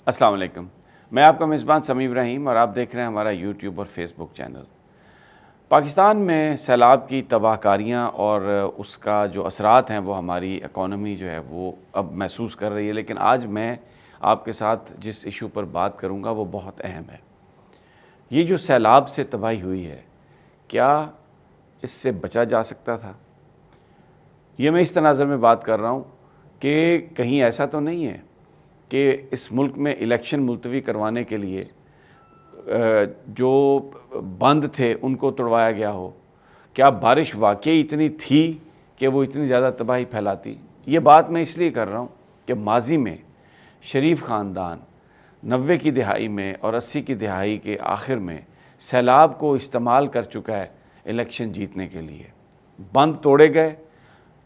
السلام علیکم، میں آپ کا میزبان سمیع ابراہیم اور آپ دیکھ رہے ہیں ہمارا یوٹیوب اور فیس بک چینل۔ پاکستان میں سیلاب کی تباہ کاریاں اور اس کا جو اثرات ہیں وہ ہماری اکانومی جو ہے وہ اب محسوس کر رہی ہے، لیکن آج میں آپ کے ساتھ جس ایشو پر بات کروں گا وہ بہت اہم ہے۔ یہ جو سیلاب سے تباہی ہوئی ہے، کیا اس سے بچا جا سکتا تھا؟ یہ میں اس تناظر میں بات کر رہا ہوں کہ کہیں ایسا تو نہیں ہے کہ اس ملک میں الیکشن ملتوی کروانے کے لیے جو بند تھے ان کو توڑوایا گیا ہو۔ کیا بارش واقعی اتنی تھی کہ وہ اتنی زیادہ تباہی پھیلاتی؟ یہ بات میں اس لیے کر رہا ہوں کہ ماضی میں شریف خاندان 90 کی دہائی میں اور 80 کی دہائی کے آخر میں سیلاب کو استعمال کر چکا ہے الیکشن جیتنے کے لیے۔ بند توڑے گئے،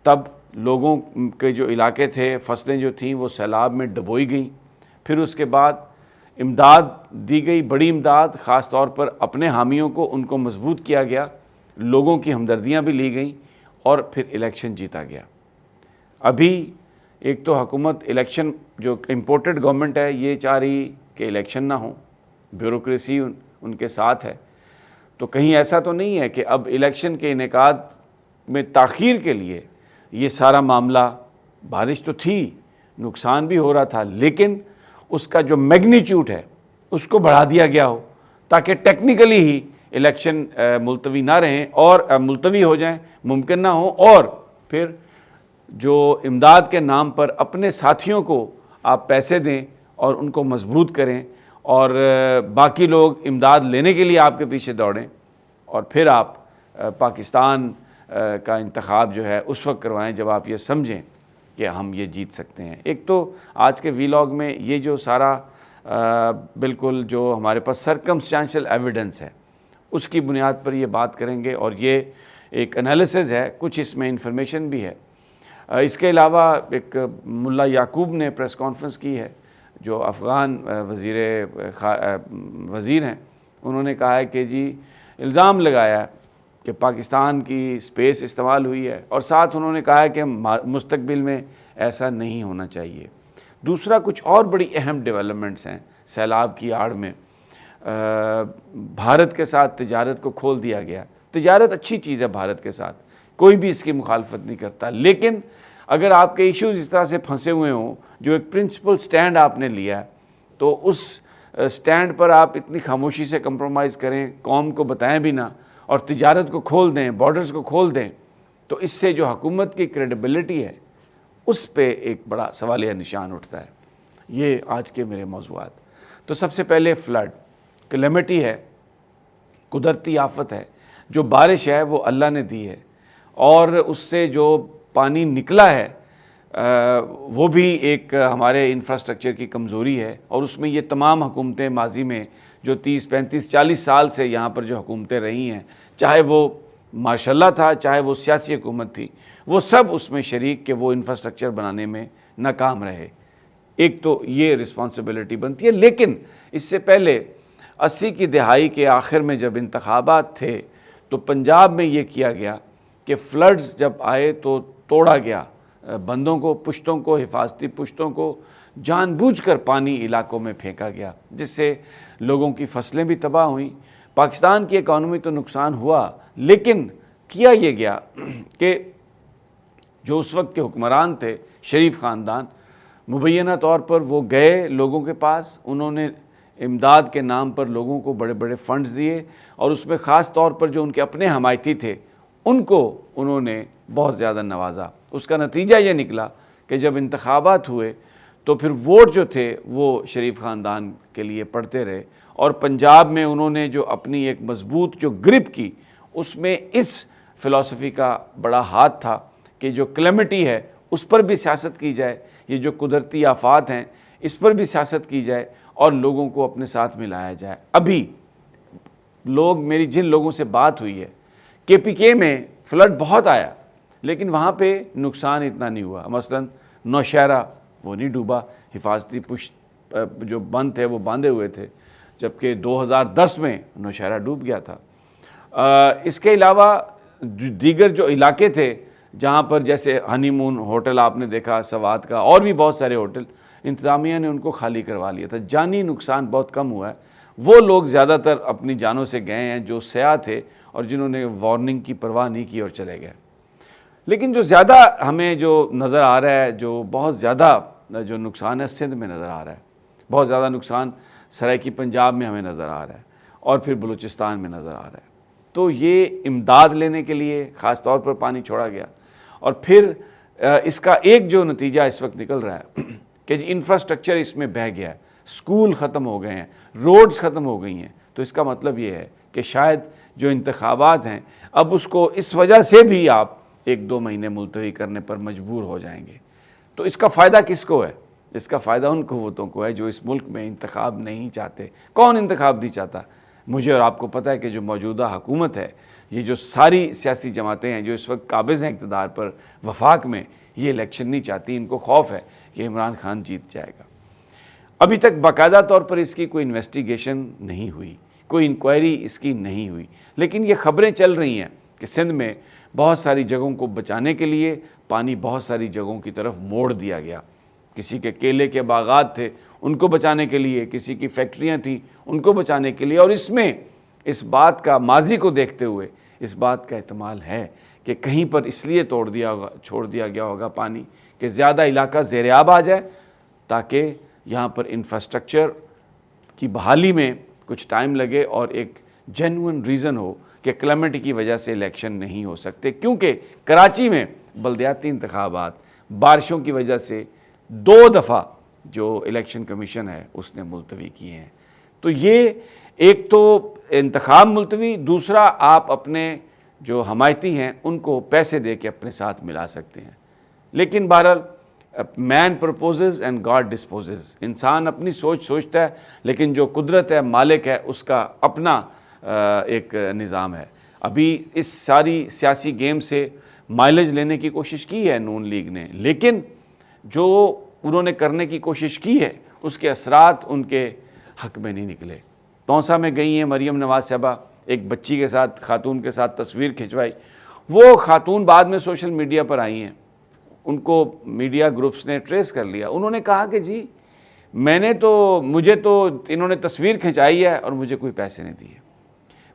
تب لوگوں کے جو علاقے تھے، فصلیں جو تھیں وہ سیلاب میں ڈبوئی گئیں، پھر اس کے بعد امداد دی گئی، بڑی امداد، خاص طور پر اپنے حامیوں کو ان کو مضبوط کیا گیا، لوگوں کی ہمدردیاں بھی لی گئیں اور پھر الیکشن جیتا گیا۔ ابھی ایک تو حکومت الیکشن جو امپورٹڈ گورنمنٹ ہے یہ چاہ رہی کہ الیکشن نہ ہوں، بیوروکریسی ان کے ساتھ ہے، تو کہیں ایسا تو نہیں ہے کہ اب الیکشن کے انعقاد میں تاخیر کے لیے یہ سارا معاملہ، بارش تو تھی، نقصان بھی ہو رہا تھا، لیکن اس کا جو میگنیچیوڈ ہے اس کو بڑھا دیا گیا ہو تاکہ ٹیکنیکلی ہی الیکشن ملتوی نہ رہیں اور ملتوی ہو جائیں، ممکن نہ ہوں، اور پھر جو امداد کے نام پر اپنے ساتھیوں کو آپ پیسے دیں اور ان کو مضبوط کریں اور باقی لوگ امداد لینے کے لیے آپ کے پیچھے دوڑیں، اور پھر آپ پاکستان کا انتخاب جو ہے اس وقت کروائیں جب آپ یہ سمجھیں کہ ہم یہ جیت سکتے ہیں۔ ایک تو آج کے ویلاگ میں یہ جو سارا بالکل جو ہمارے پاس سرکمسٹانشل ایویڈنس ہے اس کی بنیاد پر یہ بات کریں گے، اور یہ ایک انالیسز ہے، کچھ اس میں انفارمیشن بھی ہے۔ اس کے علاوہ ایک ملا یعقوب نے پریس کانفرنس کی ہے جو افغان وزیر ہیں، انہوں نے کہا ہے کہ جی الزام لگایا کہ پاکستان کی سپیس استعمال ہوئی ہے، اور ساتھ انہوں نے کہا ہے کہ مستقبل میں ایسا نہیں ہونا چاہیے۔ دوسرا، کچھ اور بڑی اہم ڈیولپمنٹس ہیں سیلاب کی آڑ میں۔ بھارت کے ساتھ تجارت کو کھول دیا گیا۔ تجارت اچھی چیز ہے بھارت کے ساتھ، کوئی بھی اس کی مخالفت نہیں کرتا، لیکن اگر آپ کے ایشوز اس طرح سے پھنسے ہوئے ہوں، جو ایک پرنسپل سٹینڈ آپ نے لیا ہے، تو اس سٹینڈ پر آپ اتنی خاموشی سے کمپرومائز کریں، قوم کو بتائیں بھی نہ، اور تجارت کو کھول دیں، بارڈرز کو کھول دیں، تو اس سے جو حکومت کی کریڈیبلٹی ہے اس پہ ایک بڑا سوالیہ نشان اٹھتا ہے۔ یہ آج کے میرے موضوعات۔ تو سب سے پہلے فلڈ، کلیمٹی ہے، قدرتی آفت ہے۔ جو بارش ہے وہ اللہ نے دی ہے، اور اس سے جو پانی نکلا ہے وہ بھی ایک ہمارے انفراسٹرکچر کی کمزوری ہے، اور اس میں یہ تمام حکومتیں ماضی میں جو 30، 35، 40 سال سے یہاں پر جو حکومتیں رہی ہیں، چاہے وہ ماشاء اللہ تھا، چاہے وہ سیاسی حکومت تھی، وہ سب اس میں شریک کہ وہ انفراسٹرکچر بنانے میں ناکام رہے۔ ایک تو یہ رسپانسبلٹی بنتی ہے، لیکن اس سے پہلے 80 کی دہائی کے آخر میں جب انتخابات تھے تو پنجاب میں یہ کیا گیا کہ فلڈز جب آئے تو توڑا گیا، بندوں کو، پشتوں کو، حفاظتی پشتوں کو جان بوجھ کر پانی علاقوں میں پھینکا گیا، جس سے لوگوں کی فصلیں بھی تباہ ہوئیں، پاکستان کی اکانومی تو نقصان ہوا، لیکن کیا یہ گیا کہ جو اس وقت کے حکمران تھے شریف خاندان، مبینہ طور پر وہ گئے لوگوں کے پاس، انہوں نے امداد کے نام پر لوگوں کو بڑے بڑے فنڈز دیے، اور اس میں خاص طور پر جو ان کے اپنے حمایتی تھے ان کو انہوں نے بہت زیادہ نوازا۔ اس کا نتیجہ یہ نکلا کہ جب انتخابات ہوئے تو پھر ووٹ جو تھے وہ شریف خاندان کے لیے پڑتے رہے، اور پنجاب میں انہوں نے جو اپنی ایک مضبوط جو گرپ کی، اس میں اس فلسفی کا بڑا ہاتھ تھا کہ جو کلیمٹی ہے اس پر بھی سیاست کی جائے، یہ جو قدرتی آفات ہیں اس پر بھی سیاست کی جائے، اور لوگوں کو اپنے ساتھ ملایا جائے۔ ابھی میری جن لوگوں سے بات ہوئی ہے، KPK میں فلڈ بہت آیا لیکن وہاں پہ نقصان اتنا نہیں ہوا۔ مثلا نوشہرہ وہ نہیں ڈوبا، حفاظتی پشت جو بند تھے وہ باندھے ہوئے تھے، جبکہ 2010 میں نوشہرہ ڈوب گیا تھا۔ اس کے علاوہ دیگر جو علاقے تھے جہاں پر جیسے ہنی مون ہوٹل آپ نے دیکھا، سوات کا، اور بھی بہت سارے ہوٹل انتظامیہ نے ان کو خالی کروا لیا تھا. جانی نقصان بہت کم ہوا ہے. وہ لوگ زیادہ تر اپنی جانوں سے گئے ہیں جو سیاح تھے اور جنہوں نے وارننگ کی پرواہ نہیں کی اور چلے گئے. لیکن جو زیادہ ہمیں جو نظر آ رہا ہے, جو بہت زیادہ جو نقصان ہے سندھ میں نظر آ رہا ہے, بہت زیادہ نقصان سرائکی پنجاب میں ہمیں نظر آ رہا ہے اور پھر بلوچستان میں نظر آ رہا ہے. تو یہ امداد لینے کے لیے خاص طور پر پانی چھوڑا گیا. اور پھر اس کا ایک جو نتیجہ اس وقت نکل رہا ہے کہ انفراسٹرکچر اس میں بہہ گیا ہے, اسکول ختم ہو گئے ہیں, روڈز ختم ہو گئی ہیں. تو اس کا مطلب یہ ہے کہ شاید جو انتخابات ہیں اب اس کو اس وجہ سے بھی آپ 1-2 مہینے ملتوی کرنے پر مجبور ہو جائیں گے. تو اس کا فائدہ کس کو ہے؟ اس کا فائدہ ان قوتوں کو ہے جو اس ملک میں انتخاب نہیں چاہتے. کون انتخاب نہیں چاہتا؟ مجھے اور آپ کو پتہ ہے کہ جو موجودہ حکومت ہے, یہ جو ساری سیاسی جماعتیں ہیں جو اس وقت قابض ہیں اقتدار پر وفاق میں, یہ الیکشن نہیں چاہتی. ان کو خوف ہے کہ عمران خان جیت جائے گا. ابھی تک باقاعدہ طور پر اس کی کوئی انویسٹیگیشن نہیں ہوئی, کوئی انکوائری اس کی نہیں ہوئی. لیکن یہ خبریں چل رہی ہیں کہ سندھ میں بہت ساری جگہوں کو بچانے کے لیے پانی بہت ساری جگہوں کی طرف موڑ دیا گیا. کسی کے کیلے کے باغات تھے, ان کو بچانے کے لیے, کسی کی فیکٹریاں تھیں, ان کو بچانے کے لیے. اور اس میں اس بات کا, ماضی کو دیکھتے ہوئے اس بات کا احتمال ہے کہ کہیں پر اس لیے چھوڑ دیا گیا ہوگا پانی کہ زیادہ علاقہ زیر آب آ جائے, تاکہ یہاں پر انفراسٹرکچر کی بحالی میں کچھ ٹائم لگے اور ایک جینوئن ریزن ہو کہ کلائمیٹ کی وجہ سے الیکشن نہیں ہو سکتے. کیونکہ کراچی میں بلدیاتی انتخابات بارشوں کی وجہ سے 2 دفعہ جو الیکشن کمیشن ہے اس نے ملتوی کیے ہیں. تو یہ ایک تو انتخاب ملتوی, دوسرا آپ اپنے جو حمایتی ہیں ان کو پیسے دے کے اپنے ساتھ ملا سکتے ہیں. لیکن بہرحال مین پرپوزز اینڈ گاڈ ڈسپوزز, انسان اپنی سوچتا ہے لیکن جو قدرت ہے, مالک ہے, اس کا اپنا ایک نظام ہے. ابھی اس ساری سیاسی گیم سے مائلیج لینے کی کوشش کی ہے نون لیگ نے, لیکن جو انہوں نے کرنے کی کوشش کی ہے اس کے اثرات ان کے حق میں نہیں نکلے. تونسا میں گئی ہیں مریم نواز صاحبہ, ایک بچی کے ساتھ, خاتون کے ساتھ تصویر کھنچوائی. وہ خاتون بعد میں سوشل میڈیا پر آئی ہیں, ان کو میڈیا گروپس نے ٹریس کر لیا. انہوں نے کہا کہ جی مجھے تو انہوں نے تصویر کھنچائی ہے اور مجھے کوئی پیسے نہیں دیے.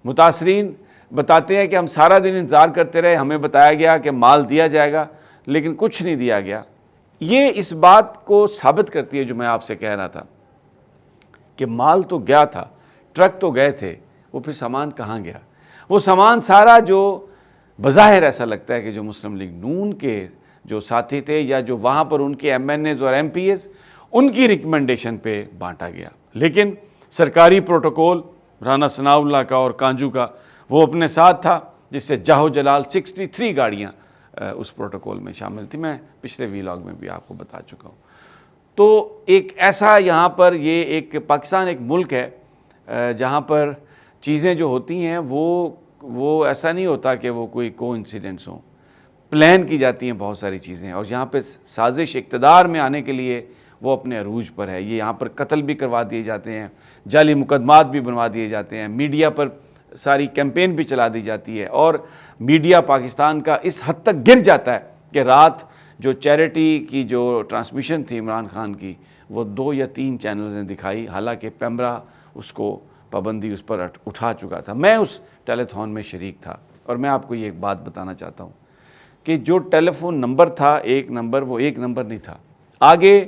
متاثرین بتاتے ہیں کہ ہم سارا دن انتظار کرتے رہے, ہمیں بتایا گیا کہ مال دیا جائے گا لیکن کچھ نہیں دیا گیا. یہ اس بات کو ثابت کرتی ہے جو میں آپ سے کہہ رہا تھا کہ مال تو گیا تھا, ٹرک تو گئے تھے, وہ پھر سامان کہاں گیا؟ وہ سامان سارا جو بظاہر ایسا لگتا ہے کہ جو مسلم لیگ نون کے جو ساتھی تھے یا جو وہاں پر ان کے ایم این ایز اور ایم پی ایز, ان کی ریکمنڈیشن پہ بانٹا گیا. لیکن سرکاری پروٹوکول رانا ثناء اللہ کا اور کانجو کا وہ اپنے ساتھ تھا, جس سے جاہو جلال 63 گاڑیاں اس پروٹوکول میں شامل تھی. میں پچھلے ویلاگ میں بھی آپ کو بتا چکا ہوں. تو ایک ایسا یہاں پر یہ ایک پاکستان ایک ملک ہے جہاں پر چیزیں جو ہوتی ہیں وہ ایسا نہیں ہوتا کہ وہ کوئی کو انسیڈنٹس ہوں, پلان کی جاتی ہیں بہت ساری چیزیں. اور یہاں پہ سازش اقتدار میں آنے کے لیے وہ اپنے عروج پر ہے. یہ یہاں پر قتل بھی کروا دیے جاتے ہیں, جعلی مقدمات بھی بنوا دیے جاتے ہیں, میڈیا پر ساری کیمپین بھی چلا دی جاتی ہے. اور میڈیا پاکستان کا اس حد تک گر جاتا ہے کہ رات جو چیریٹی کی جو ٹرانسمیشن تھی عمران خان کی, وہ 2 یا 3 چینلز نے دکھائی, حالانکہ پیمرا اس کو پابندی اس پر اٹھا چکا تھا. میں اس ٹیلی تھون میں شریک تھا اور میں آپ کو یہ ایک بات بتانا چاہتا ہوں کہ جو ٹیلی فون نمبر تھا, ایک نمبر, وہ ایک نمبر نہیں تھا, آگے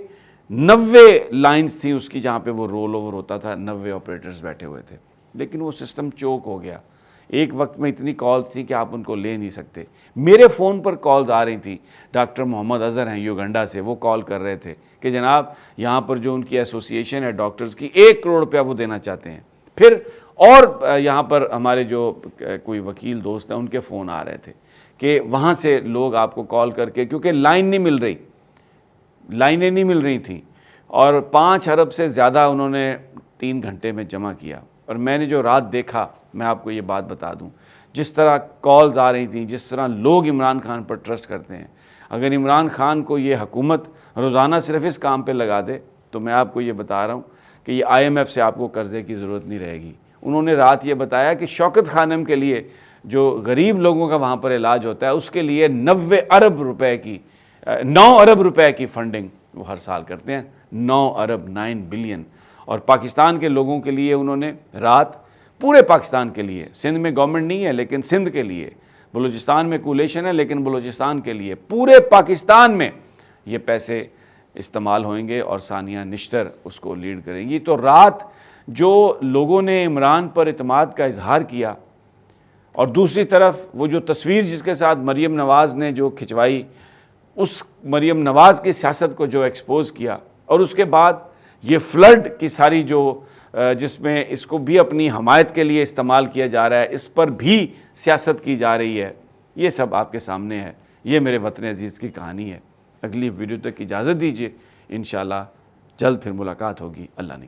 90 لائنز تھیں اس کی جہاں پہ وہ رول اوور ہوتا تھا, 90 آپریٹرز بیٹھے ہوئے تھے. لیکن وہ سسٹم چوک ہو گیا. ایک وقت میں اتنی کالز تھیں کہ آپ ان کو لے نہیں سکتے. میرے فون پر کالز آ رہی تھیں, ڈاکٹر محمد اظہر ہیں یوگنڈا سے, وہ کال کر رہے تھے کہ جناب یہاں پر جو ان کی ایسوسی ایشن ہے ڈاکٹرز کی, 1 کروڑ روپیہ وہ دینا چاہتے ہیں. پھر اور یہاں پر ہمارے جو کوئی وکیل دوست ہیں ان کے فون آ رہے تھے کہ وہاں سے لوگ آپ کو کال کر کے, کیونکہ لائنیں نہیں مل رہی تھیں, اور 5 ارب سے زیادہ انہوں نے 3 گھنٹے میں جمع کیا. اور میں نے جو رات دیکھا, میں آپ کو یہ بات بتا دوں, جس طرح کالز آ رہی تھیں, جس طرح لوگ عمران خان پر ٹرسٹ کرتے ہیں, اگر عمران خان کو یہ حکومت روزانہ صرف اس کام پہ لگا دے تو میں آپ کو یہ بتا رہا ہوں کہ یہ IMF سے آپ کو قرضے کی ضرورت نہیں رہے گی. انہوں نے رات یہ بتایا کہ شوکت خانم کے لیے جو غریب لوگوں کا وہاں پر علاج ہوتا ہے اس کے لیے 9 ارب روپے کی فنڈنگ وہ ہر سال کرتے ہیں. 9 ارب 9 بلین، اور پاکستان کے لوگوں کے لیے انہوں نے رات، پورے پاکستان کے لیے، سندھ میں گورنمنٹ نہیں ہے لیکن سندھ کے لیے، بلوچستان میں کولیشن ہے لیکن بلوچستان کے لیے، پورے پاکستان میں یہ پیسے استعمال ہوئیں گے اور ثانیہ نشتر اس کو لیڈ کریں گی۔ تو رات جو لوگوں نے عمران پر اعتماد کا اظہار کیا، اور دوسری طرف وہ جو تصویر جس کے ساتھ مریم نواز نے جو کھنچوائی، اس مریم نواز کی سیاست کو جو ایکسپوز کیا، اور اس کے بعد یہ فلڈ کی ساری جو جس میں اس کو بھی اپنی حمایت کے لیے استعمال کیا جا رہا ہے، اس پر بھی سیاست کی جا رہی ہے، یہ سب آپ کے سامنے ہے۔ یہ میرے وطن عزیز کی کہانی ہے۔ اگلی ویڈیو تک اجازت دیجیے، انشاءاللہ جلد پھر ملاقات ہوگی۔ اللہ نے